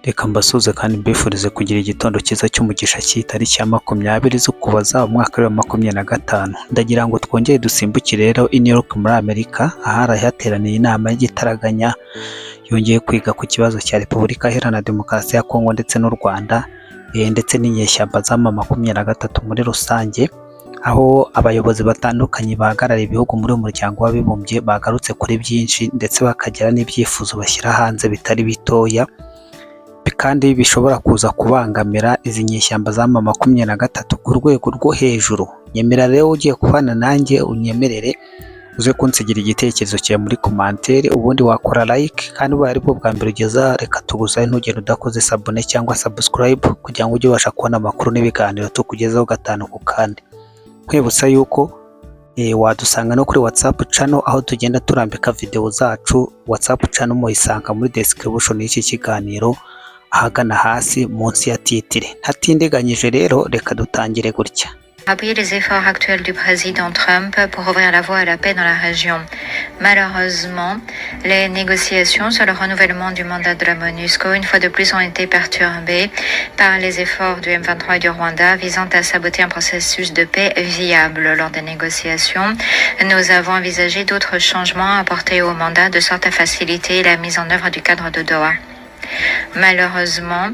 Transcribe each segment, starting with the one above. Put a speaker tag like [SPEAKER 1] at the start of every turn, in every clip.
[SPEAKER 1] Reka mbasuhuze kandi mbifurize kugira igitondo cyiza cy'umugisha cy'itariki ya 20 z'Ukuboza umwaka wa 2025. Ndagira ngo twongere dusimbukire rero i New York muri Amerika, ahari hateraniye inama y'igitaraganya yongeye kwiga ku kibazo cya Repubulika Iharanira Demokarasi ya Kongo ndetse n'u Rwanda, ndetse n'inyeshyamba za M23 muri rusange, aho abayobozi batandukanye bahagarariye ibihugu muri uyu muryango w'abibumbye bagarutse kuri byinshi ndetse bakagira n'ibyifuzo bashyira hanze bitari bitoya, kandi bishobora kuza kubangamira izi nyeshyamba za M23 ku rwego rwo hejuru. Nyemera rero ugiye kubana nanjye unyemerere uze kunsigira igitekerezo cyawe muri commentaire, ubundi wakora like, kandi ubaye ari bwo bwa mbere ugeza reka tuguzaye ntugende udakoze sabone cyangwa subscribe kugira ngo ujye ubasha kubona amakuru n'ibiganiro tukugezaho gatanu ku kandi. Nkwibutsa yuko wadusanga no kuri WhatsApp channel aho tugenda turambika video zacu. WhatsApp channel muyisanga muri description y'iki kiganiro ahagana hasi munsi ya titire. Ntatindiganyije rero reka dutangire gutya.
[SPEAKER 2] Appuyer les efforts actuels du président Trump pour ouvrir la voie à la paix dans la région. Malheureusement, les négociations sur le renouvellement du mandat de la MONUSCO, une fois de plus, ont été perturbées par les efforts du M23 et du Rwanda visant à saboter un processus de paix viable. Lors des négociations, nous avons envisagé d'autres changements apportés au mandat de sorte à faciliter la mise en œuvre du cadre de Doha. Malheureusement,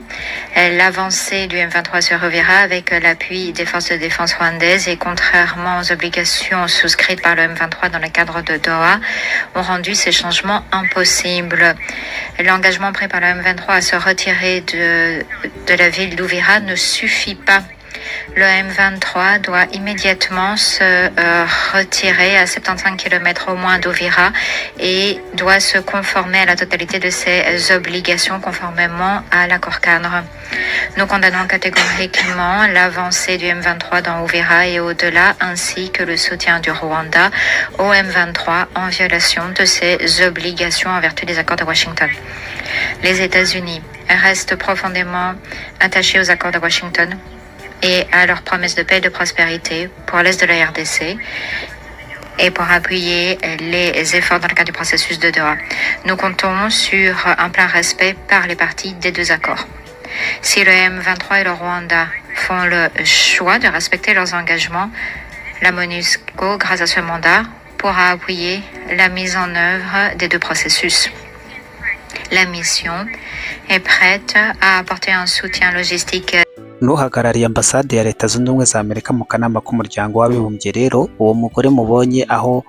[SPEAKER 2] l'avancée du M23 sur Uvira avec l'appui des forces de défense rwandaises et contrairement aux obligations souscrites par le M23 dans le cadre de Doha, ont rendu ces changements impossibles. L'engagement pris par le M23 à se retirer de la ville d'Uvira ne suffit pas. Le M23 doit immédiatement se retirer à 75 km au moins d'Uvira et doit se conformer à la totalité de ses obligations conformément à l'accord cadre. Nous condamnons catégoriquement l'avancée du M23 dans Uvira et au-delà, ainsi que le soutien du Rwanda au M23 en violation de ses obligations en vertu des accords de Washington. Les États-Unis restent profondément attachés aux accords de Washington et à leurs promesses de paix et de prospérité pour l'Est de la RDC et pour appuyer les efforts dans le cadre du processus de Doha. Nous comptons sur un plein respect par les parties des deux accords. Si le M23 et le Rwanda font le choix de respecter leurs engagements, la MONUSCO, grâce à ce mandat, pourra appuyer la mise en œuvre des deux processus. La mission est prête à apporter un soutien logistique.
[SPEAKER 1] N'uhagarariye ambasade ya Leta Zunze Ubumwe za Amerika mu kanama k'umuryango w'abibumbye rero, uwo mugore mubonye aho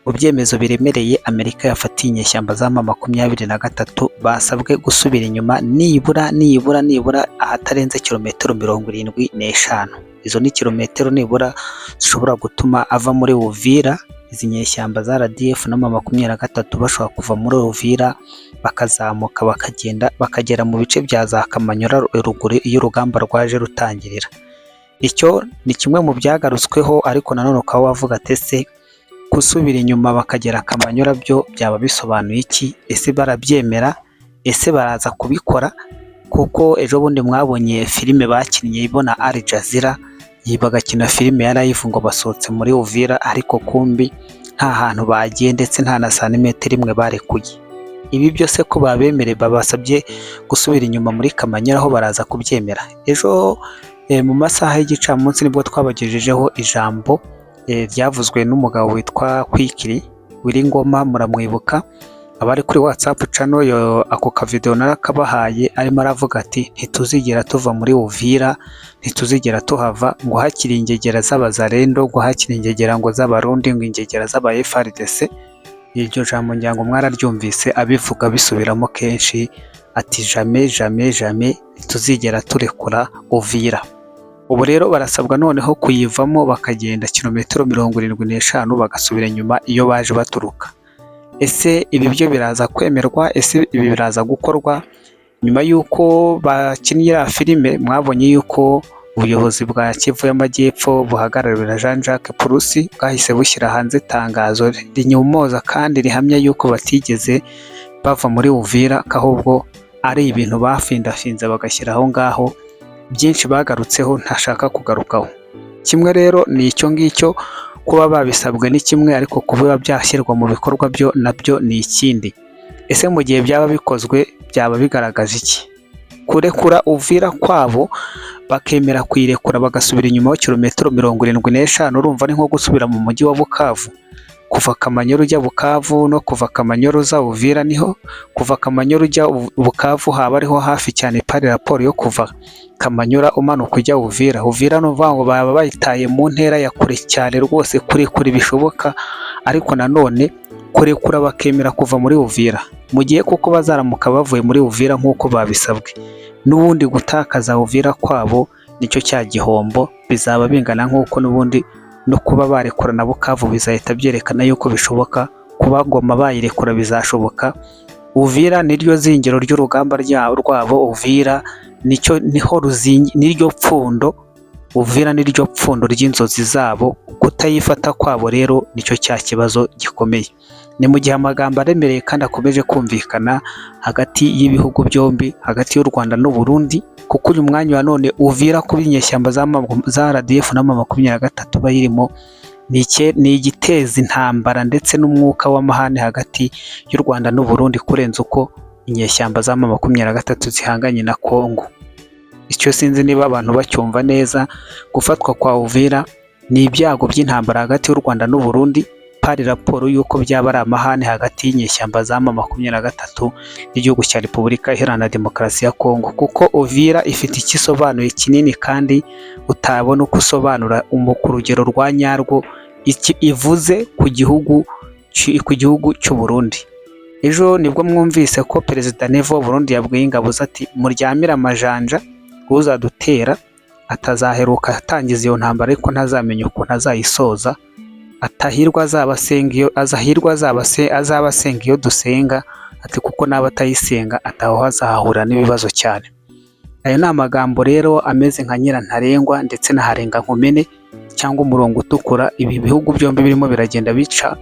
[SPEAKER 1] mu byemezo biremereye Amerika yafatiye inyeshyamba za M23 basabwe gusubira inyuma nibura ahatarenze kilometero 75. Izo ni kilometero nibura zishobora gutuma ava muri Uvira. Izi nyeshyamba za RDF na M23 bashobora kuva muri Uvira bakazamuka bakagera mu bice bya za Kamanyora ruguru iyo urugamba rwaje rutangirira. Icyo ni kimwe mu byagarutsweho, ariko nanone ukaba wavuga ati gusubira inyuma bakagera Kamanyora byo byaba bisobanuye iki? Ese barabyemera? Ese baraza kubikora? Kuko ejo bundi mwabonye filime bakinnye ibona Al Jazeera bagakina filime ya live ngo basohotse muri Uvira, ariko kumbi nta hantu bagiye ndetse nta na santimetero imwe barekuye. Ibi byose ko babemere babasabye gusubira inyuma muri Kamanyora aho baraza kubyemera. Ejo mu masaha y'igicamunsi nibwo twabagejejeho ijambo ryavuzwe n'umugabo witwa Kwikiri Wiringoma, muramwibuka. Abari kuri WhatsApp channel ako ka video narakabahaye, arimo aravuga ati ntituzigera tuva muri Uvira, ntituzigera tuhava, ngo hakiri ingegera z'abazarendo, ngo hakiri ingegera ngo z'abarundi, ngo ingegera z'aba FARDC. Iryo jambo njyango mwararyumvise abivuga bisubiramo kenshi ati jamais tuzigera turekura Uvira. Ubu rero barasabwa noneho kuyivamo bakagenda kilometero 75 bagasubira inyuma iyo baje baturuka. Ese ibi byo biraza kwemerwa? Ese ibi biraza gukorwa? Nyuma y'uko bakinnye filime mwabonye y'uko ubuyobozi bwa Kivu y'Amajyepfo buhagarariwe na Jean-Jacques Purusi bwahise bushyira hanze itangazo rinyumoza kandi rihamya y'uko batigeze bava muri Uvira, ahubwo ari ibintu bafindafinze bagashyira aho ngaho. Byinshi bagarutseho ntashaka kugarukaho. Kimwe rero ni icyo ngicyo, kuba babisabwe ni kimwe, ariko kuba byashyirwa mu bikorwa byo nabyo ni ikindi. Ese mu gihe byaba bikozwe byaba bigaragaza iki? kurekura Uvira kwabo bakemera kuyirekura bagasubira inyuma kilometero 75, urumva ni nko gusubira mu mujyi wa Bukavu. Kuva Kamanyola ujya Bukavu no kuva Kamanyola uza Uvira niho, kuva Kamanyola ujya Bukavu haba ariho hafi cyane pari raporo yo kuva Kamanyola umanuka ujya Uvira. Uvira no vango baba bayitaye mu ntera ya kure cyane rwose kuri bishoboka, ariko nanone kurekura bakemera kuva muri Uvira mu gihe kuko bazaramuka bavuye muri Uvira nk'uko babisabwe. N'ubundi gutakaza Uvira kwabo nicyo cya gihombo, bizaba bingana nk'uko n'ubundi no kuba barekura na Bukavu bizahita byerekana yuko bishoboka, kuba Goma bayirekura bizashoboka. Uvira niryo zingiro ry'urugamba rwabo, Uvira niho ruzingi, niryo pfundo, Uvira niryo pfundo ry'inzozi zabo. Kutayifata kwabo rero nicyo cya kibazo gikomeye. Ni mu gihe amagambo aremereye kandi akomeje kumvikana hagati y'ibihugu byombi, hagati y'u Rwanda n'u Burundi, kuko uyu mwanya wa none Uvira kuba inyeshyamba za RDF na M23 bayirimo ni igiteza intambara ndetse n'umwuka w'amahane hagati y'u Rwanda n'u Burundi kurenza uko inyeshyamba za M23 zihanganye na Kongo. Icyo sinzi niba abantu bacyumva neza. Gufatwa kwa Uvira ni ibyago by'intambara hagati y'u Rwanda n'u Burundi, pari raporo yuko byaba ari amahane hagati y'inyeshyamba za M23 n'igihugu cya Repubulika Iharanira Demokarasi ya Kongo, kuko Uvira ifite ikisobanuye kinini kandi utabona uko usobanura ku rugero rwa nyarwo ivuze ku gihugu cy'u Burundi. Ejo nibwo mwumvise ko Perezida Nevo wa Burundi yabwiye ingabo ati muryamira amajanja, uzadutera atazaheruka atangiza iyo ntambara ariko ntazamenya ukuntu azayisoza. Atahirwa azabasenga iyo dusenga, ati kuko naba atayisenga ataho hazahahura n'ibibazo cyane. Ayo ni amagambo rero ameze nka nyirantarengwa ndetse na harenga nkomene cyangwa umurongo utukura ibi bihugu byombi birimo biragenda bica,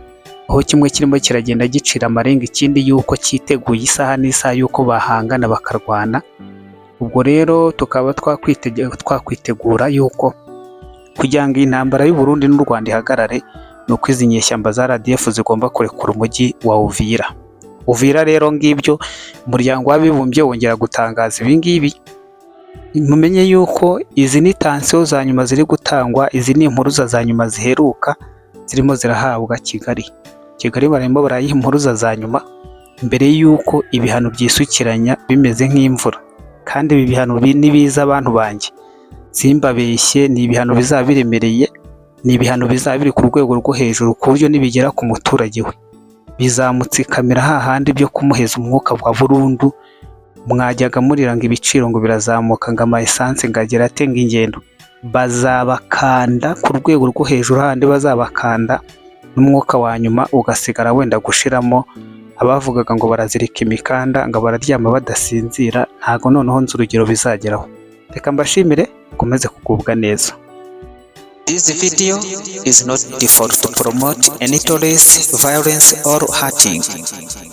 [SPEAKER 1] aho kimwe kirimo kiragenda gicira amarenga ikindi yuko cyiteguye isaha n'isaha yuko bahangana bakarwana. Ubwo rero tukaba twakwitegura yuko kugira ngo intambara y'u Burundi n'u Rwanda ihagarare, nuko izi nyeshyamba za RDF zigomba kurekura umujyi wa Uvira. Uvira rero ngibyo umuryango w'abibumbye wongera gutangaza ibi ngibi. Mumenye yuko izi ni tansiyo za nyuma ziri gutangwa, izi ni impuruza za nyuma ziheruka zirimo zirahabwa Kigali barimo barayiha impuruza za nyuma mbere yuko ibihano byisukiranya bimeze nk'imvura. Kandi ibi bihano nibiza abantu banjye simbabeshye, ni ibihano bizaba biremereye, ni ibihano bizaba biri ku rwego rwo hejuru ku buryo nibigera ku muturage we bizamutsikamira hahandi byo kumuheza umwuka wa burundu. Mwajyaga murira ngo ibiciro ngo birazamuka ngo ama essence ngagera atenga ingendo, bazabakanda ku rwego rwo hejuru handi bazabakanda n'umwuka wa nyuma ugasigara wenda gushiramo. Abavugaga ngo barazirika imikanda ngo bararyama badasinzira, ntago noneho nzi urugero bizageraho. Reka mbashimire, komeze kugubwa neza. This video is not default to promote any terrorist, violence or hurting.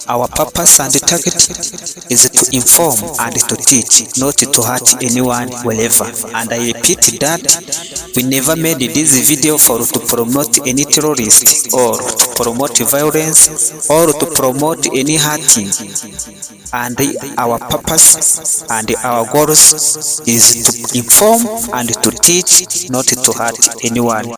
[SPEAKER 1] Our purpose and target is to inform and to teach, not to hurt anyone wherever. And I repeat that we never made this video to promote any terrorist or to promote violence or to promote any hurting. And our purpose and our goals is to inform and to teach, not to hurt anyone.